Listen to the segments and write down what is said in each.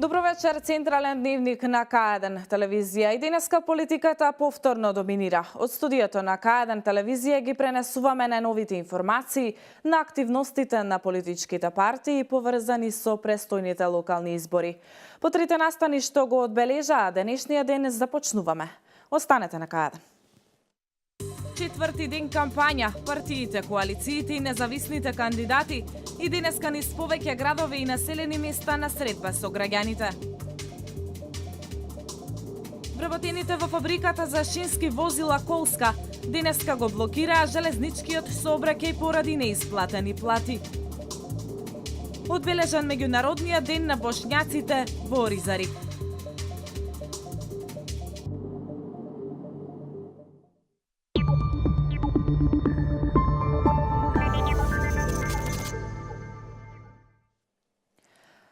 Добро вечер, Централен дневник на К1 телевизија. И денеска политиката повторно доминира. Од студиото на К1 телевизија ги пренесуваме најновите информации на активностите на политичките партии поврзани со престојните локални избори. По трите настани што го одбележаа денешниот ден започнуваме. Останете на К1. Четврти ден кампања, партиите, коалициите и независните кандидати и денеска низ повеќе градови и населени места на средба со граѓаните. Вработените во фабриката за шински возила Колска денеска го блокираа железничкиот сообраќај поради неисплатени плати. Одбележан меѓународниот ден на бошњаците во Оризари.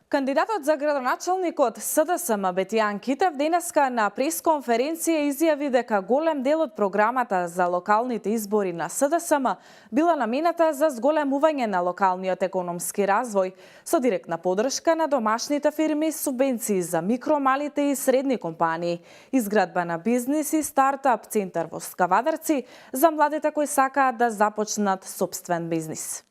Кандидатот за градоначалник од СДСМ Бетијан Китев денеска на пресконференција изјави дека голем дел од програмата за локалните избори на СДСМ била намената за зголемување на локалниот економски развој, со директна подршка на домашните фирми, субвенции за микро, малите и средни компании, изградба на бизнис и стартап центар во Скавадарци за младите кои сакаат да започнат сопствен бизнис.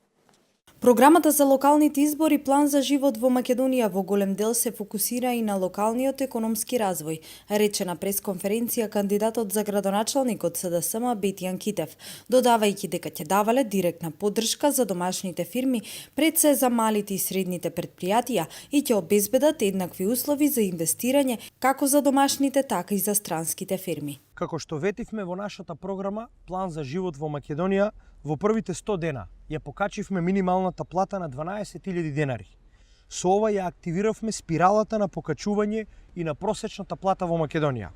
Програмата за локалните избори План за живот во Македонија во голем дел се фокусира и на локалниот економски развој, рече на пресконференција кандидатот за градоначалник од СДСМ Бетијан Китев, додавајќи дека ќе давале директна поддршка за домашните фирми, пред се за малите и средните претпријатија и ќе обезбедат еднакви услови за инвестирање како за домашните, така и за странските фирми. Како што ветивме во нашата програма План за живот во Македонија, во првите 100 дена ја покачивме минималната плата на 12.000 денари. Со ова ја активиравме спиралата на покачување и на просечната плата во Македонија.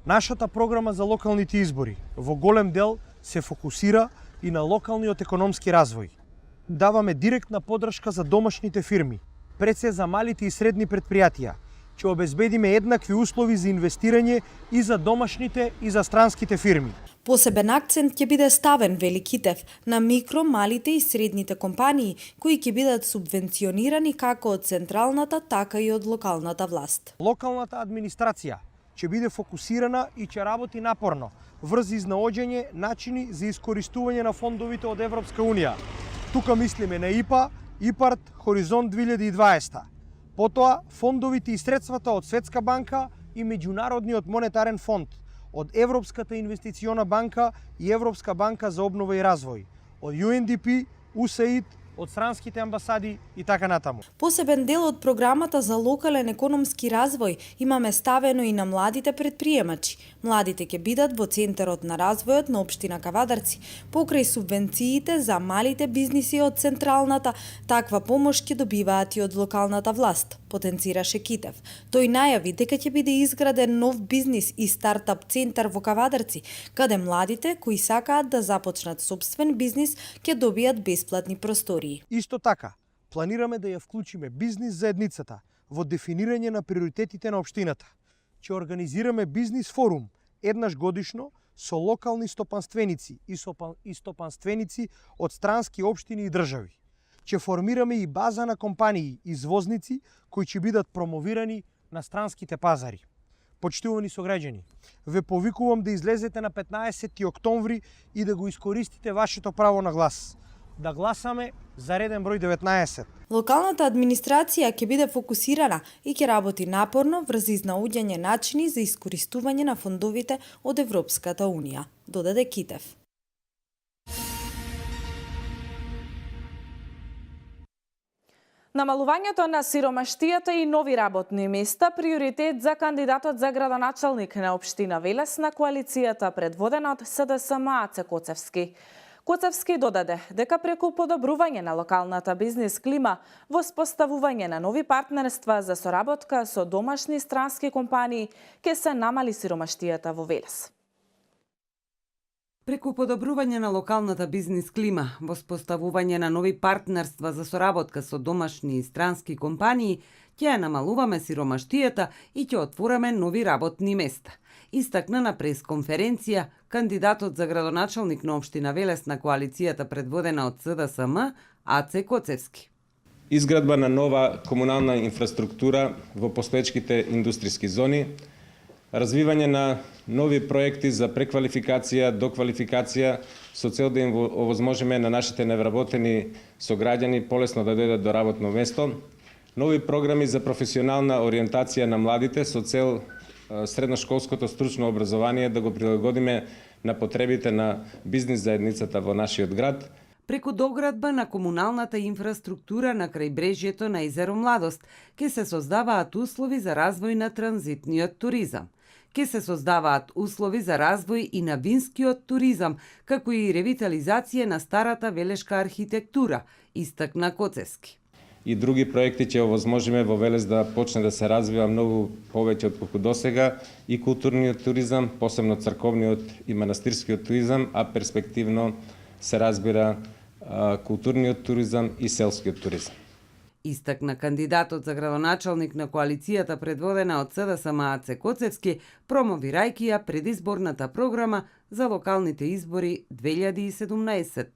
Нашата програма за локалните избори во голем дел се фокусира и на локалниот економски развој. Даваме директна поддршка за домашните фирми, пред се за малите и средни претпријатија. Ќе обезбедиме еднакви услови за инвестирање и за домашните и за странските фирми. Посебен акцент ќе биде ставен, вели Китев, на микро, малите и средните компании, кои ќе бидат субвенционирани како од централната, така и од локалната власт. Локалната администрација ќе биде фокусирана и ќе работи напорно врз изнаоѓање начини за искористување на фондовите од Европска Унија. Тука мислиме на ИПА, ИПАРТ, Хоризонт 2020. Потоа, фондовите и средствата од Светска банка и Меѓународниот монетарен фонд, од Европската инвестициона банка и Европска банка за обнова и развој, од UNDP, USAID, од странските амбасади и така натаму. Посебен дел од програмата за локален економски развој имаме ставено и на младите претприемачи. Младите ќе бидат во центарот на развојот на општина Кавадарци, покрај субвенциите за малите бизниси од централната, таква помош ќе добиваат и од локалната власт, потенцираше Китев. Тој најави дека ќе биде изграден нов бизнис и стартап центар во Кавадарци, каде младите кои сакаат да започнат сопствен бизнис ќе добијат бесплатни простори. Исто така, планираме да ја вклучиме бизнис заедницата во дефинирање на приоритетите на општината. Ќе организираме бизнис форум еднаш годишно со локални стопанственици и стопанственици од странски општини и држави. Ќе формираме и база на компании извозници кои ќе бидат промовирани на странските пазари. Почитувани сограѓани, ве повикувам да излезете на 15 октомври и да го искористите вашето право на глас. Да гласаме за реден број 19. Локалната администрација ќе биде фокусирана и ќе работи напорно врз изнаоѓање начини за искористување на фондовите од Европската Унија, додаде Китев. Намалувањето на сиромаштијата и нови работни места приоритет за кандидатот за градоначалник на општина Велес на коалицијата предводена од СДСМ Аце Коцевски. Коцевски додаде дека преку подобрување на локалната бизнис клима, воспоставување на нови партнерства за соработка со домашни странски компании, ќе се намали сиромаштијата во Велес. Преку подобрување на локалната бизнис клима, воспоставување на нови партнерства за соработка со домашни и странски компании, ќе намалуваме сиромаштијата и ќе отвораме нови работни места. Истакна на пресконференција кандидатот за градоначалник на општина Велес на коалицијата предводена од СДСМ, Аце Коцевски. Изградба на нова комунална инфраструктура во постоечките индустријски зони, развивање на нови проекти за преквалификација, доквалификација, со цел да им овозможиме на нашите невработени сограѓани полесно да дојдат до работно место, нови програми за професионална ориентација на младите со цел средношколското стручно образование да го прилагодиме на потребите на бизнис заедницата во нашиот град. Преку доградба на комуналната инфраструктура на крајбрежјето на езеро Младост ќе се создаваат услови за развој на транзитниот туризам. Ќе се создаваат услови за развој и на винскиот туризам, како и ревитализација на старата велешка архитектура, истакна Коцевски. И други проекти ќе овозможиме во Велес да почне да се развива многу повеќе отколку досега и културниот туризам, посебно црковниот и манастирскиот туризам, а перспективно се разбира културниот туризам и селскиот туризам. Истакна кандидатот за градоначалник на коалицијата предводена од СДСМ Аце Коцевски, промовирајќи ја предизборната програма за локалните избори 2017.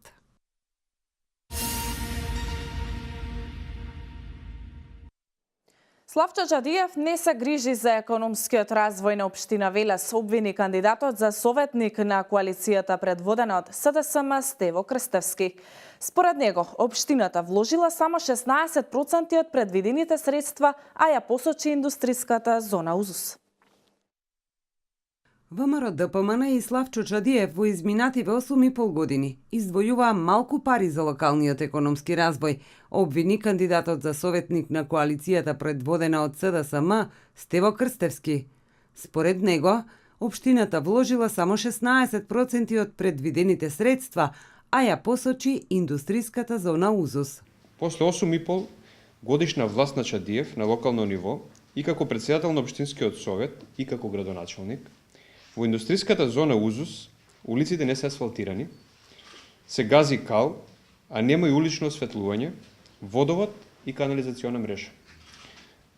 Славчо Чадиев не се грижи за економскиот развој на општина Велес, обвини кандидатот за советник на коалицијата предводена од СДСМ Стево Крстевски. Според него, општината вложила само 16% од предвидените средства, а ја посочи индустријската зона УЗУС. ВМРО ДПМН и Славчо Чадиев во изминативе 8,5 години издвојуваа малку пари за локалниот економски развој, обвини кандидатот за советник на коалицијата предводена од СДСМ Стево Крстевски. Според него, општината вложила само 16% од предвидените средства, а ја посочи индустријската зона УЗУС. После 8,5 годишна власт на Чадиев на локално ниво и како председател на општинскиот совет и како градоначалник, во индустријската зона УЗУС улиците не се асфалтирани, се гази кал, а нема и улично осветлување, водовод и канализациона мрежа.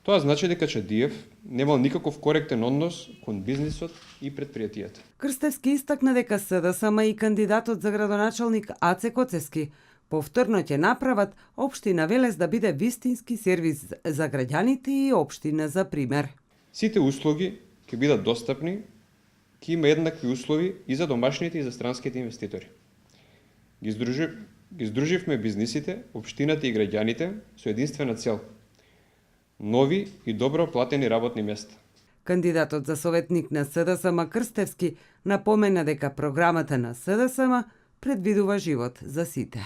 Тоа значи дека Чадиев немал никаков коректен однос кон бизнисот и предпријатијата. Крстевски истакна дека СДСМ и кандидатот за градоначалник Аце Коцевски повторно ќе направат општина Велес да биде вистински сервис за граѓаните и општина за пример. Сите услуги ќе бидат достапни, ќе има еднакви услови и за домашните и за странските инвеститори. Ги здруживме бизнисите, општината и граѓаните со единствена цел – нови и добро платени работни места. Кандидатот за советник на СДСМ Крстевски напомена дека програмата на СДСМ предвидува живот за сите.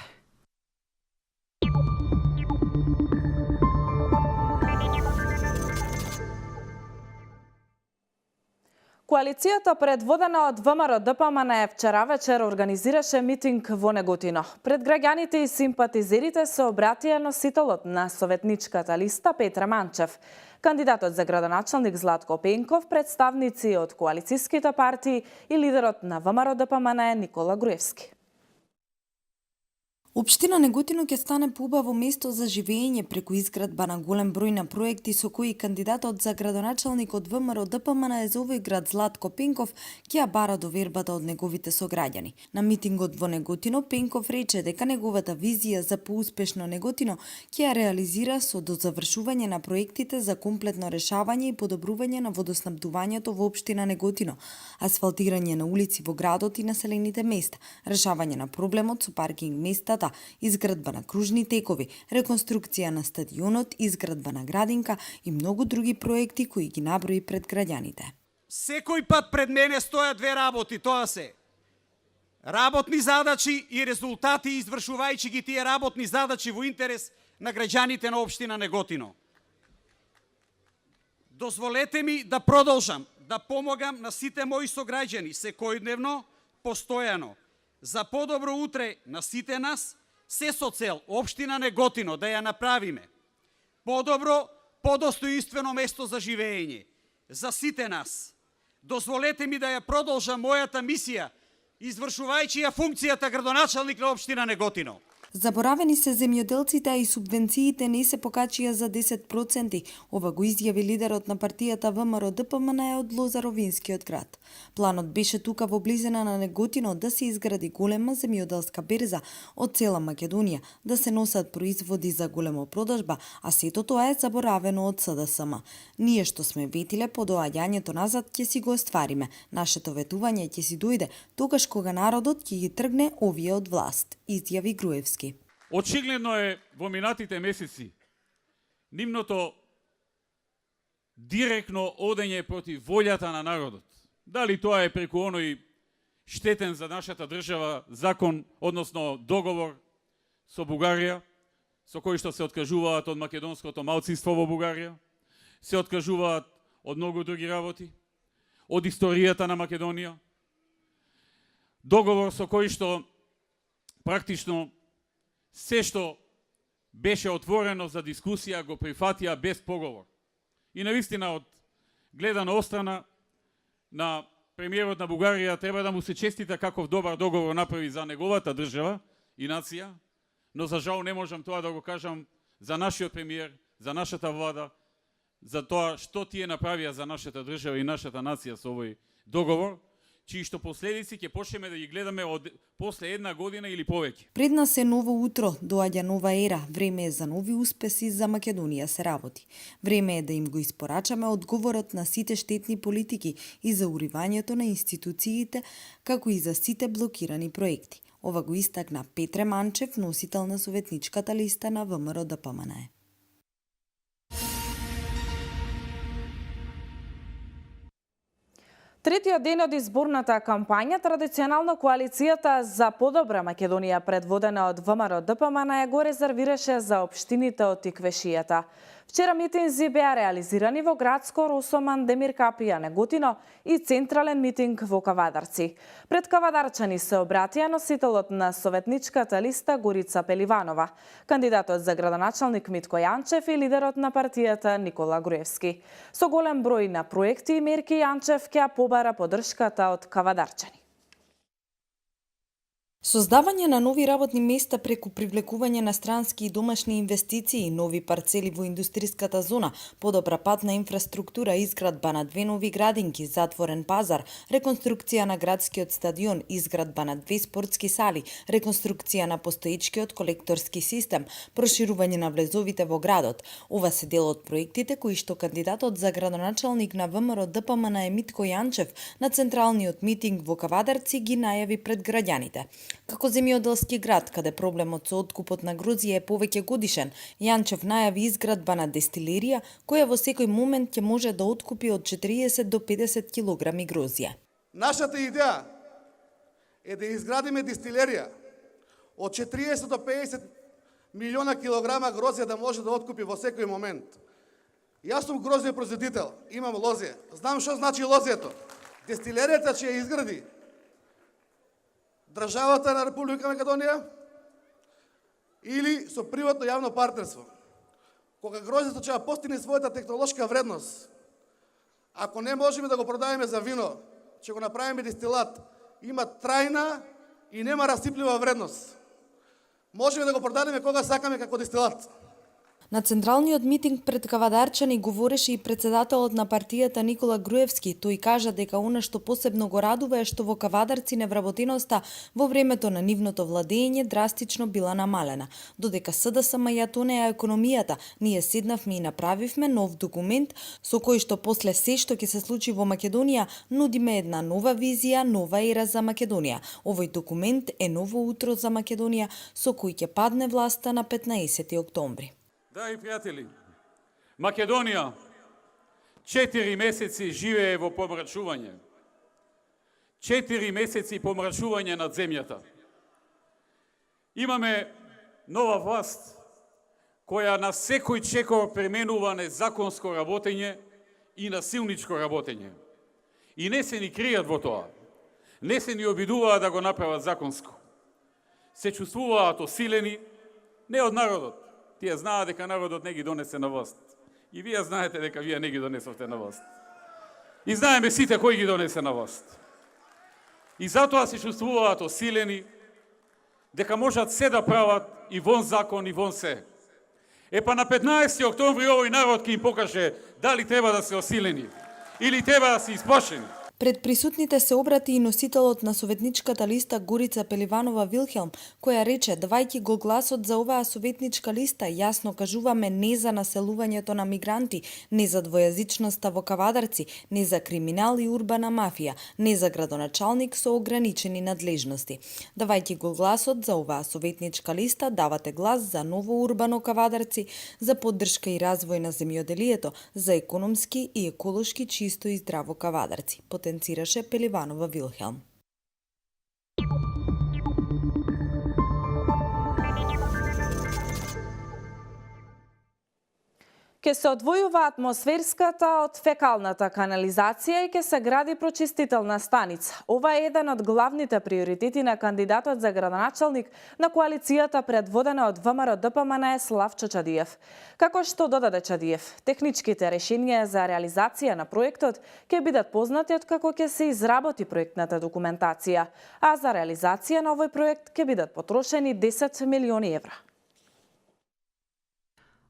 Коалицијата предводена од ВМРО ДПМН вчера вечер организираше митинг во Неготино. Пред граѓаните и симпатизерите се обратија носителот на советничката листа Петра Манчев, кандидатот за градоначалник Златко Пенков, представници од коалицијските партии и лидерот на ВМРО ДПМН Никола Груевски. Општина Неготино ќе стане поубаво место за живење преку изградба на голем број на проекти со кои кандидатот за градоначалник од ВМРО ДПМН за овој град Златко Пенков ќе ја бара довербата од неговите сограѓани. На митингот во Неготино Пенков рече дека неговата визија за поуспешно Неготино ќе ја реализира со дозавршување на проектите за комплетно решавање и подобрување на водоснабдувањето во општина Неготино, асфалтирање на улици во градот и населените места, решавање на проблемот со паркинг местата, изградба на кружни текови, реконструкција на стадионот, изградба на градинка и многу други проекти кои ги наброи пред граѓаните. Секој пат пред мене стојат две работи, тоа се работни задачи и резултати, извршувајќи ги тие работни задачи во интерес на граѓаните на општина Неготино. Дозволете ми да продолжам да помогам на сите мои сограѓани секојдневно, постојано, за подобро утре на сите нас, се со цел општина Неготино да ја направиме подобро, подостоинствено место за живење за сите нас. Дозволете ми да ја продолжа мојата мисија, извршувајќи ја функцијата градоначалник на општина Неготино. Заборавени се земјоделците, а и субвенциите не се покачија за 10%. Ова го изјави лидерот на партијата ВМРО-ДПМН од Лозаровинскиот град. Планот беше тука во близина на Неготино да се изгради голема земјоделска берза од цела Македонија, да се носат производи за голема продажба, а сето тоа е заборавено од СДСМ. Ние што сме ветиле по доаѓањето назад ќе си го оствариме. Нашето ветување ќе си дојде тогаш кога народот ќе ги тргне овие од власт, изјави Груевски. Очигледно е во минатите месеци нивното директно одење против волјата на народот. Дали тоа е преку оној штетен за нашата држава закон, односно договор со Бугарија, со кој што се откажуваат од македонското малцинство во Бугарија, се откажуваат од многу други работи, од историјата на Македонија, договор со кој што практично се што беше отворено за дискусија го прифатија без поговор. И навистина од гледана острана на премиерот на Бугарија треба да му се честита каков добар договор направи за неговата држава и нација, но за жал не можам тоа да го кажам за нашиот премиер, за нашата влада, за тоа што тие направија за нашата држава и нашата нација со овој договор, чии што последици ќе почнеме да ги гледаме од после една година или повеќе. Пред нас е ново утро, доаѓа нова ера, време е за нови успеси за Македонија се работи. Време е да им го испорачаме одговорот на сите штетни политики и за уривањето на институциите, како и за сите блокирани проекти. Ова го истакна Петре Манчев, носител на советничката листа на ВМРО-ДПМН. Третиот ден од изборната кампања, традиционално коалицијата за подобра Македонија, предводена од ВМРО-ДПМН, ја го резервираше за општините од Тиквешијата. Вчера митинзи беа реализирани во градско Росоман, Демир Капија, Неготино и централен митинг во Кавадарци. Пред кавадарчани се обратија носителот на советничката листа Горица Пеливанова, кандидатот за градоначалник Митко Јанчев и лидерот на партијата Никола Груевски. Со голем број на проекти и мерки Јанчев ќе побара поддршката од кавадарчани. Создавање на нови работни места преку привлекување на странски и домашни инвестиции, нови парцели во индустриската зона, подобра патна инфраструктура, изградба на 2 нови градинки, затворен пазар, реконструкција на градскиот стадион, изградба на 2 спортски сали, реконструкција на постоечкиот колекторски систем, проширување на влезовите во градот. Ова се дел од проектите кои што кандидатот за градоначалник на ВМРО-ДПМН Митко Јанчев на централниот митинг во Кавадарци ги најави пред граѓаните. Како земјоделски град, каде проблемот со откупот на грозје е повеќе годишен, Јанчев најави изградба на дестилерија, која во секој момент ќе може да откупи од 40 до 50 килограми грозје. Нашата идеја е да изградиме дестилерија од 40 до 50 милиона килограма грозје да може да откупи во секој момент. Јас сум грозје производител, имам лозје. Знам што значи лозјето. Дестилеријата ќе ја изгради државата на Република Македонија или со приватно јавно партнерство. Кога грозјето ќе постигне својата технолошка вредност, ако не можеме да го продаваме за вино, ќе го направиме дестилат, има трајна и нема расиплива вредност. Можеме да го продадеме кога сакаме како дестилат. На централниот митинг пред кавадарчани говореше и председателот на партијата Никола Груевски. Тој кажа дека она што посебно го радува е што во Кавадарци невработеноста во времето на нивното владење драстично била намалена. Додека СДСМ ја тонеа економијата, ние седнавме и направивме нов документ со кој што после се што ќе се случи во Македонија нудиме една нова визија, нова ера за Македонија. Овој документ е ново утро за Македонија со кој ќе падне власта на 15 октомври. Драги пријатели, Македонија 4 месеци живее во помрачување. 4 месеци помрачување над земјата. Имаме нова власт која на секој чекор пременува незаконско работење и насилничко работење. И не се ни кријат во тоа. не се ни обидуваат да го направат законско. Се чувствуваат осилени не од народот. Тие знаат дека народот не ги донесе на власт. И вие знаете дека вие не ги донесовте на власт. И знаеме сите кој ги донесе на власт. И затоа се чувствуваат осилени дека можат се да прават и вон закон и вон се. Епа на 15 октомври овој народ ќе им покаже дали треба да се осилени или треба да се исплашени. Пред присутните се обрати и носителот на советничката листа Горица Пеливанова Вилхелм, која рече, давајќи го гласот за оваа советничка листа, јасно кажуваме не за населувањето на мигранти, не за двојазичноста во Кавадарци, не за криминал и урбана мафија, не за градоначалник со ограничени надлежности. Давајќи го гласот за оваа советничка листа, давате глас за ново урбано Кавадарци, за поддршка и развој на земјоделието, за економски и еколошки чисто и здраво Кавадарци, потенцираше Пеливанова Вилхелм. Ке се одвојува атмосферската од фекалната канализација и ке се гради прочистителна станица. Ова е еден од главните приоритети на кандидатот за градоначалник на коалицијата предводена од ВМРО-ДПМН Славчо Чадиев. Како што додаде Чадиев, техничките решенија за реализација на проектот ќе бидат познати откако ќе се изработи проектната документација, а за реализација на овој проект ќе бидат потрошени 10 милиони евра.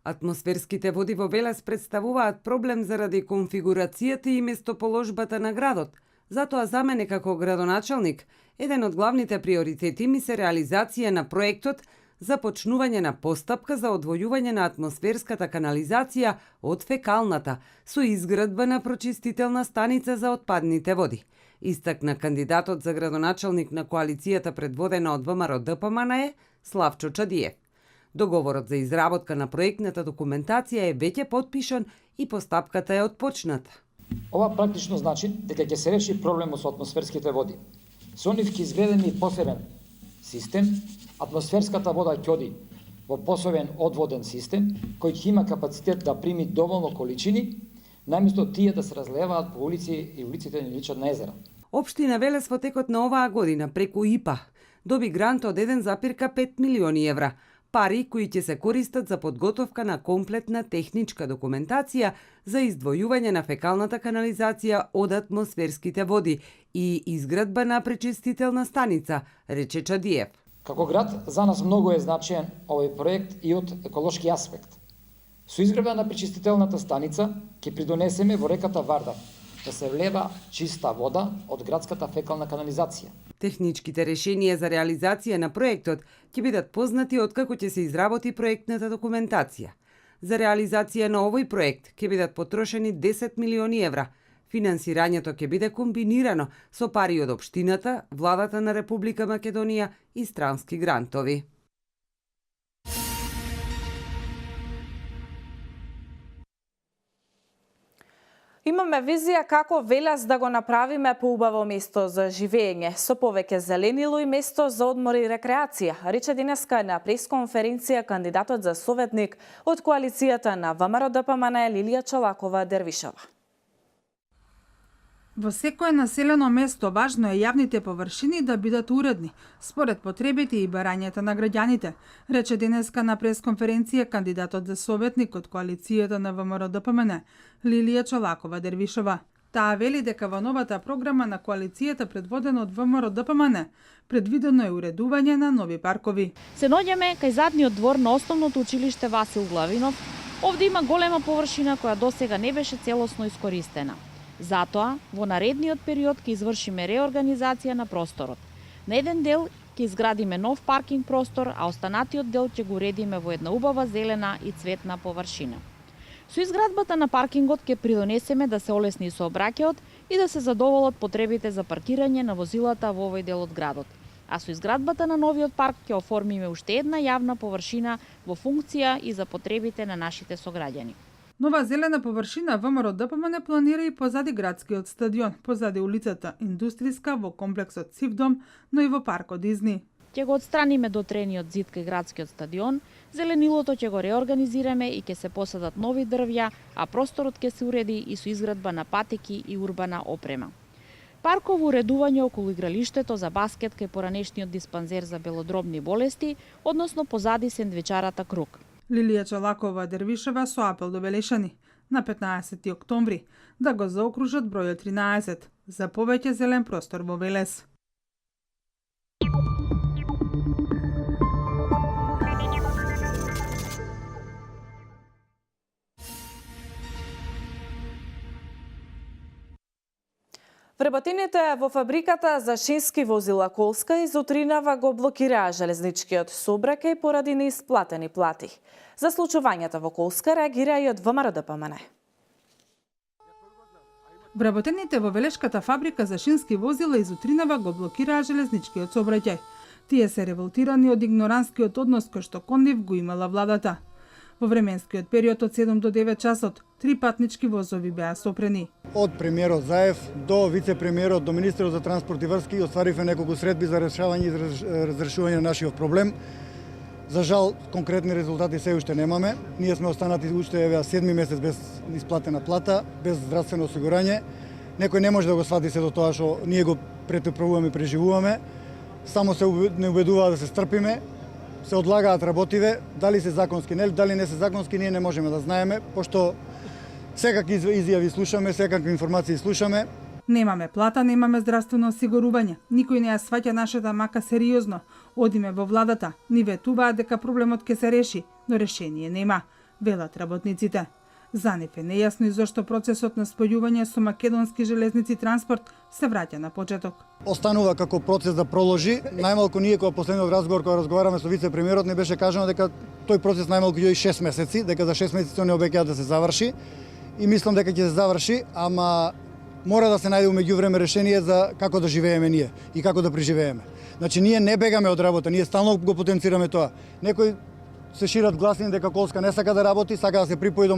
Атмосферските води во Велес представуваат проблем заради конфигурацијата и местоположбата на градот. Затоа за мене како градоначалник, еден од главните приоритети ми се реализација на проектот за почнување на постапка за одвојување на атмосферската канализација од фекалната со изградба на прочистителна станица за отпадните води. Истакна кандидатот за градоначалник на коалицијата предводена од ВМРО-ДПМН Славчо Чадиев. Договорот за изработка на проектната документација е веќе потпишан и постапката е отпочната. Ова практично значи дека ќе се реши проблемот со атмосферските води. Со нив ќе изградиме и посебен систем, атмосферската вода ќе оди во посебен одводен систем кој ќе има капацитет да прими доволно количини, наместо тие да се разлеваат по улици и улиците ни личат на езера. Општина Велес во текот на оваа година преку ИПА доби грант од 1,5 милиони евра, пари кои ќе се користат за подготовка на комплетна техничка документација за издвојување на фекалната канализација од атмосферските води и изградба на пречистителна станица, рече Чадиев. Како град, за нас многу е значаен овој проект и од еколошки аспект. Со изградба на пречистителната станица ќе придонесеме во реката Вардар да се влева чиста вода од градската фекална канализација. Техничките решенија за реализација на проектот ќе бидат познати откако ќе се изработи проектната документација. За реализација на овој проект ќе бидат потрошени 10 милиони евра. Финансирањето ќе биде комбинирано со пари од општината, владата на Република Македонија и странски грантови. Имаме визија како Велес да го направиме поубаво место за живење, со повеќе зеленило и место за одмор и рекреација, рече денеска на пресконференција кандидатот за советник од коалицијата на ВМРО-ДПМН Лилија Чолакова Дервишова. Во секое населено место важно е јавните површини да бидат уредни, според потребите и барањата на граѓаните, рече денеска на пресконференција кандидатот за советник од коалицијата на ВМРО-ДПМН Лилија Чолакова Дервишова. Таа вели дека во новата програма на коалицијата предводена од ВМРО-ДПМН предвидено е уредување на нови паркови. Се наоѓаме кај задниот двор на основното училиште Васил Главинов. Овде има голема површина која досега не беше целосно искористена. Затоа, во наредниот период ќе извршиме реорганизација на просторот. На еден дел ќе изградиме нов паркинг простор, а останатиот дел ќе го уредиме во една убава зелена и цветна површина. Со изградбата на паркингот ќе придонесеме да се олесни сообраќајот и да се задоволат потребите за паркирање на возилата во овој дел од градот. А со изградбата на новиот парк ќе оформиме уште една јавна површина во функција и за потребите на нашите сограѓани. Нова зелена површина ВМРО-ДПМН планира и позади градскиот стадион, позади улицата Индустријска во комплексот Сивдом, но и во паркот Дизни. Ќе го отстраниме дотрениот зид кај градскиот стадион, зеленилото ќе го реорганизираме и ќе се посадат нови дрвја, а просторот ќе се уреди и со изградба на патеки и урбана опрема. парково уредување околу игралиштето за баскет кај поранешниот диспанзер за белодробни болести, односно позади сендвичарата Круг. Лилија Чалакова Дервишева со апел до Белешани на 15 октомври да го заокружат бројот 13 за повеќе зелен простор во Велес. Вработените во фабриката за шински возила Колска из утринава го блокираа железничкиот сообраќај поради неисплатени плати. За случувањата во Колска реагира и од ВМРО ДПМН. Вработените во Велешката фабрика за шински возила из утринава го блокираа железничкиот сообраќај. Тие се револтирани од игноранскиот однос кој што кон нив го имала владата. Во временскиот период од 7 до 9 часот, 3 патнички возови беа сопрени. Од премиерот Заев до вице-премиерот до министерот за транспорт и врски остваривме неколку средби за решавање и разрешување на нашиот проблем. За жал, конкретни резултати се уште немаме. Ние сме останати уште еве 7 месец без исплатена плата, без здравствено осигурање. Некој не може да го свати се до тоа што ние го претрпуваме и преживуваме. Само се не убедуваа да се стрпиме. Се одлагаат работиве, дали се законски, дали не се законски, ние не можеме да знаеме, пошто секакви изјави слушаме, секакви информации слушаме. Немаме плата, немаме здравствено осигурување. Никој не ја сваќа нашата мака сериозно. Одиме во владата, ни ветуваат дека проблемот ќе се реши, но решение нема, велат работниците. За нив е нејасно и зошто процесот на спојување со македонски железници транспорт се враќа на почеток. Останува како процес да проложи. Најмалку ние кога последниот разговор кога разговараме со вице-премиерот не беше кажано дека тој процес најмалку ќе 6 месеци, дека за 6 месеци не обеќаат да се заврши и мислам дека ќе се заврши, ама мора да се најде меѓувреме решение за како да живееме ние и како да преживееме. Значи ние не бегаме од работа, ние стално го потенцираме тоа. Некој се шират гласини дека Колска не сака да работи, сака да се припои до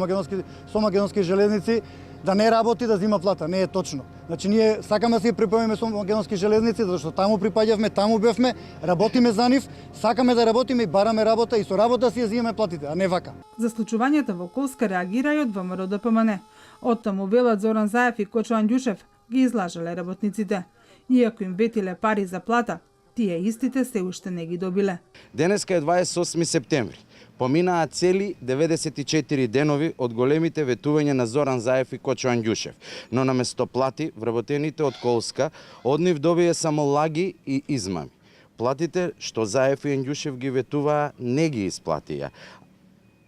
македонски железници, да не работи, да зима плата. Не е точно. Значи ние сакаме да се припоиме со македонски железници, зашто таму припаѓавме, таму бевме, работиме за нив, сакаме да работиме и бараме работа и со работа си ја зимаме платите, а не вака. За случувањата во Колска реагира и од ВМРО ДПМН. Оттаму велат Зоран Заев и Кочо Андјушев ги излажале работниците. Иако им ветиле пари за плата, тие истите се уште не ги добиле. Денеска е 28 септември. Поминаа цели 94 денови од големите ветувања на Зоран Заев и Кочо Андјушев. Но наместо плати, вработените од Колска од нив добија само лаги и измами. Платите што Заев и Андјушев ги ветуваа не ги исплатија.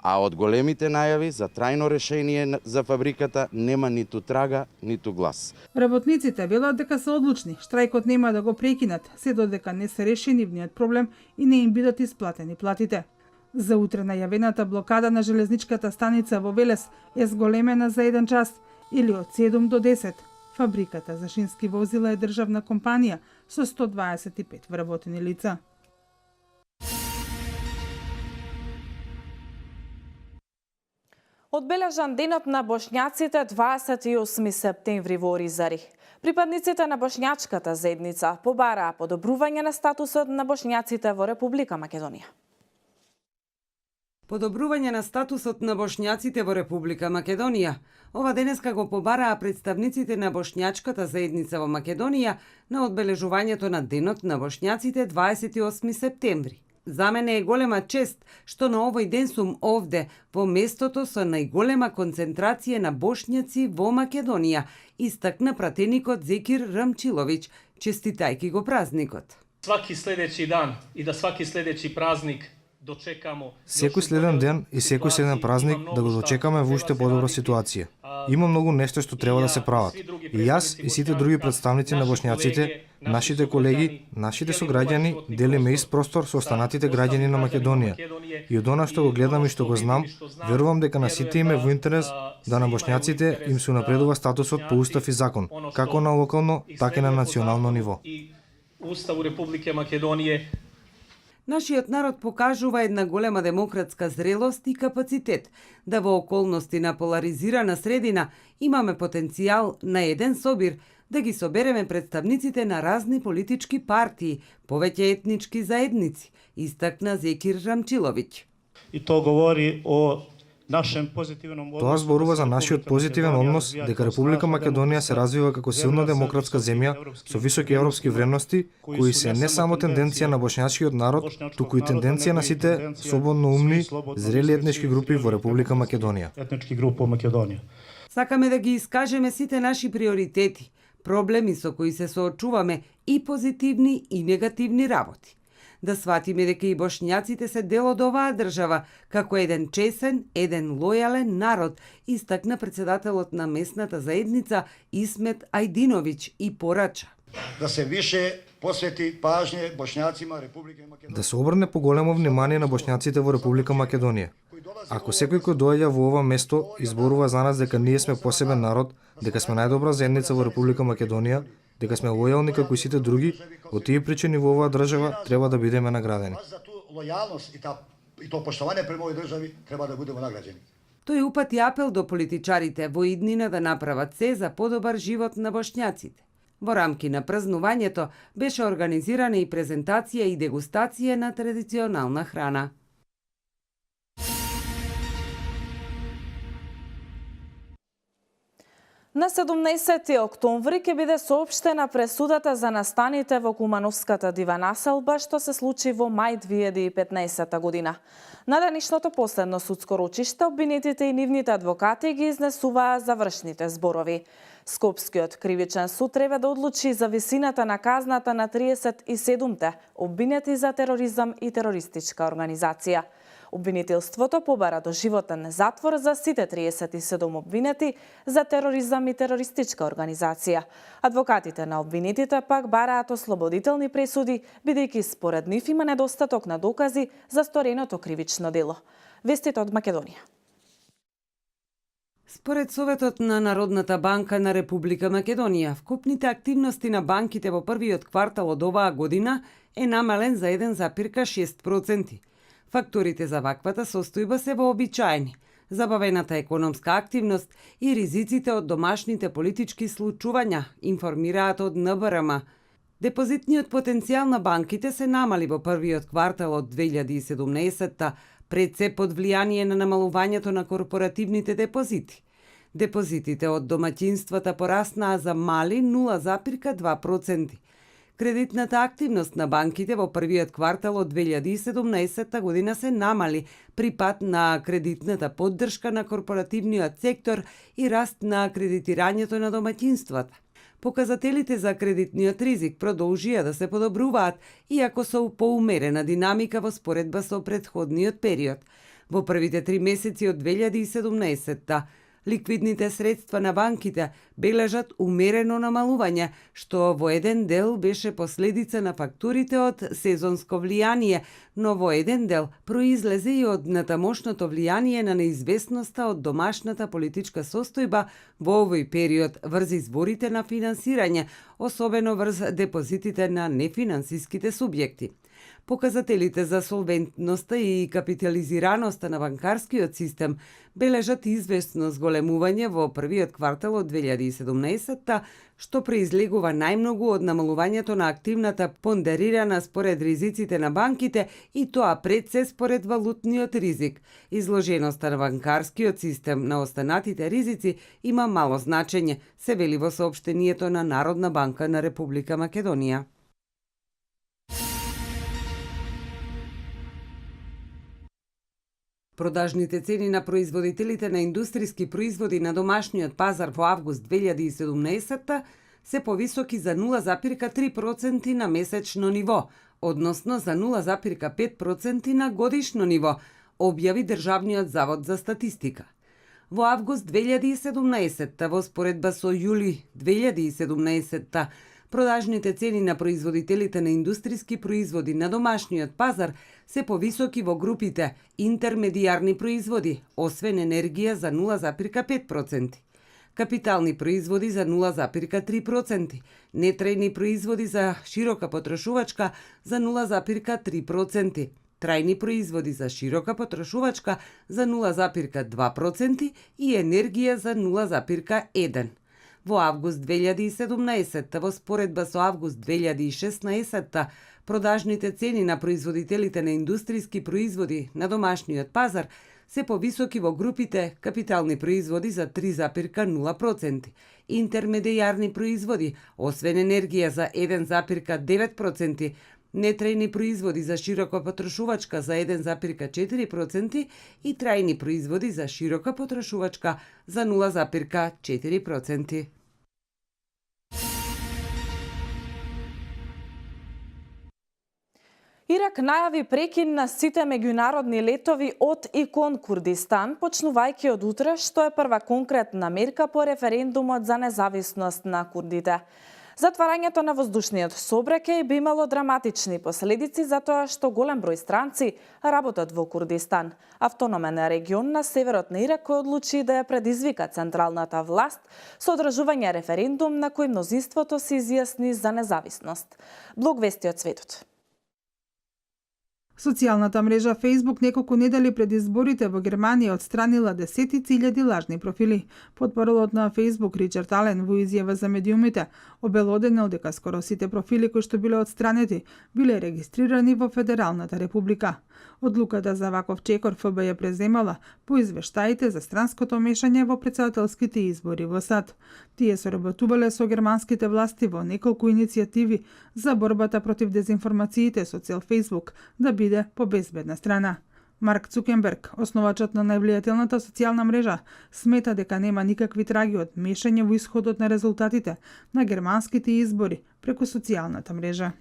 А од големите најави за трајно решение за фабриката нема ниту трага, ниту глас. Работниците велат дека се одлучни, штрајкот нема да го прекинат, се додека не се реши нивниот проблем и не им бидат исплатени платите. За утре најавената блокада на железничката станица во Велес е зголемена за 1 час или од 7 до 10. Фабриката за шински возила е државна компанија со 125 вработени лица. Одбележан денот на бошњаците 28 септември во Оризари. Припадниците на бошњачката заедница побараа подобрување на статусот на бошњаците во Република Македонија. Подобрување на статусот на бошњаците во Република Македонија. Ова денеска го побараа представниците на бошњачката заедница во Македонија на одбележувањето на денот на бошњаците 28 септември. За мене е голема чест што на овој ден сум овде, во местото со најголема концентрација на бошњаци во Македонија, истакна пратеникот Зекир Рамчиловиќ, честитајки го празникот. Сваки следеći дан и да сваки следеći praznik дочекамо. Секој следен ден и секој следен празник да го дочекаме во уште подобра ситуација. Има многу нешто што треба да се прават. И јас и сите други представници на бошњаците, нашите колеги, нашите сограѓани делиме ист простор со останатите граѓани на Македонија. И од она што го гледам и што го знам, верувам дека на сите им е во интерес да на бошњаците им се унапредува статусот по устав и закон, како на локално, така и на национално ниво. Уставу Републике Македонија. Нашиот народ покажува една голема демократска зрелост и капацитет да во околности на поларизирана средина имаме потенцијал на еден собир да ги собереме представниците на разни политички партии, повеќе етнички заедници, истакна Зекир Рамчиловиќ. И то говори о Тоа зборува за нашиот позитивен однос дека Република Македонија се развива како силна демократска земја со високи европски вредности, кои се не само тенденција на бошњачкиот народ, туку и тенденција на сите слободно умни, зрели етнички групи во Република Македонија. Сакаме да ги искажеме сите наши приоритети, проблеми со кои се соочуваме и позитивни и негативни работи. Да сватиме дека и бошњаците се дел од оваа држава, како еден чесен, еден лојален народ, истакна председателот на местната заедница Исмет Ајдиновиќ и порача. Да се више посвети пажње бошњацима Република Македонија. Да се обрне поголемо внимание на бошњаците во Република Македонија. Ако секој кој доаѓа во ова место изборува за нас дека ние сме посебен народ, дека сме најдобра заедница во Република Македонија, дека сме лојални како и сите други, од тие причини во оваа држава треба да бидеме наградени. За ту лојалност и то поштовање према овој држави треба да будеме награđeni. Тој упати апел до политичарите во иднина да направат се за подобар живот на бошњаците. Во рамки на празнувањето беше организирана и презентација и дегустација на традиционална храна. На 17 октомври ќе биде соопштена пресудата за настаните во Кумановската дива населба, што се случи во мај 2015 година. На денешното последно судско рочиште, обвинетите и нивните адвокати ги изнесуваа завршните зборови. Скопскиот кривичен суд треба да одлучи за висината на казната на 37-те обвинети за тероризам и терористичка организација. Обвинителството побара доживотен затвор за сите 37 обвинети за тероризам и терористичка организација. Адвокатите на обвинетите пак бараат ослободителни пресуди, бидејќи според нив има недостаток на докази за стореното кривично дело. Вестите од Македонија. Според Советот на Народната банка на Република Македонија, вкупните активности на банките во првиот квартал од оваа година е намален за 1,6%. Факторите за ваквата состојба се вообичаени: забавената економска активност и ризиците од домашните политички случувања, информираат од НБРМ. Депозитниот потенцијал на банките се намали во првиот квартал од 2017-та, пред се под влијание на намалувањето на корпоративните депозити. Депозитите од домаќинствата пораснаа за мали 0,2%. Кредитната активност на банките во првиот квартал од 2017 година се намали при пад на кредитната поддршка на корпоративниот сектор и раст на кредитирањето на домаќинствата. Показателите за кредитниот ризик продолжија да се подобруваат, иако со поумерена динамика во споредба со претходниот период. Во првите 3 месеци од 2017 ликвидните средства на банките бележат умерено намалување, што во еден дел беше последица на факторите од сезонско влијание, но во еден дел произлезе и од натамошното влијание на неизвестноста од домашната политичка состојба во овој период врз изборите на финансирање, особено врз депозитите на нефинансиските субјекти. Показателите за солвентноста и капитализираноста на банкарскиот систем бележат известно зголемување во првиот квартал од 2017-та, што произлегува најмногу од намалувањето на активната пондерирана според ризиците на банките и тоа пред се според валутниот ризик. Изложеноста на банкарскиот систем на останатите ризици има мало значење, се вели во соопштението на Народна банка на Република Македонија. Продажните цени на производителите на индустријски производи на домашниот пазар во август 2017 се повисоки за 0,3% на месечно ниво, односно за 0,5% на годишно ниво, објави Државниот завод за статистика. Во август 2017 во споредба со јули 2017 продажните цени на производителите на индустријски производи на домашниот пазар се повисоки во групите интермедијарни производи, освен енергија за 0,5%, капитални производи за 0,3%, нетрајни производи за широка потрошувачка за 0,3%, трајни производи за широка потрошувачка за 0,2% и енергија за 0,1%. Во август 2017 во споредба со август 2016 продажните цени на производителите на индустријски производи на домашниот пазар се повисоки во групите капитални производи за 3,0%, интермедијарни производи, освен енергија за 1,9%, нетрајни производи за широка потрошувачка за 1,4% и трајни производи за широка потрошувачка за 0,4%. Ирак најави прекин на сите меѓународни летови од и кон Курдистан, почнувајќи од утре, што е прва конкретна мерка по референдумот за независност на курдите. Затварањето на воздушниот сообраќај би имало драматични последици затоа што голем број странци работат во Курдистан, автономен регион на северот на Ирак, кој одлучи да ја предизвика централната власт со одржување референдум на кој мнозинството се изјасни за независност. Блог вести од светот. Социјалната мрежа Facebook неколку недели пред изборите во Германија отстранила десетици илјади лажни профили. Потпоролот на Facebook Ричард Ален во изјава за медиумите обелоденил дека скоро сите профили кои што биле отстранети биле регистрирани во Федералната република. Одлуката за ваков чекор ФБ ја преземала по извештаите за странското мешање во претседателските избори во САД. Тие соработувале со германските власти во неколку иницијативи за борбата против дезинформациите со цел Facebook да биде по безбедна страна. Марк Цукерберг, основачот на највлијателната социјална мрежа, смета дека нема никакви траги од мешање во исходот на резултатите на германските избори преку социјалната мрежа.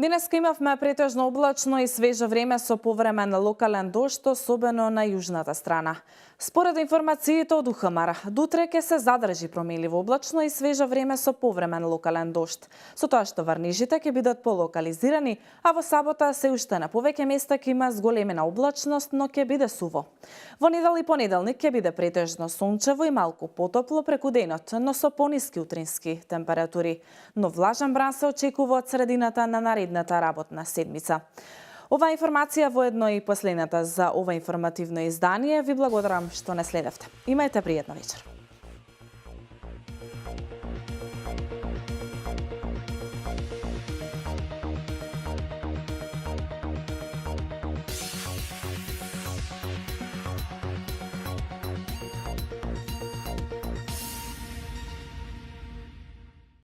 Денеска имавме претежно облачно и свежо време со повремен локален дожд, особено на јужната страна. Според информациите од УХМР, до утре ќе се задржи промеливо облачно и свежо време со повремен локален дожд. Со тоа што врнежите ќе бидат полокализирани, а во сабота се уште на повеќе места ќе има зголемена облачност, но ќе биде суво. Во недел и понеделник ќе биде претежно сончево и малку потопло преку денот, но со пониски утрински температури. Но влажен бран се очекува од средината на наредната работна седмица. Оваа информација воедно и последната за ова информативно издание. Ви благодарам што не следевте. Имајте пријатна вечер.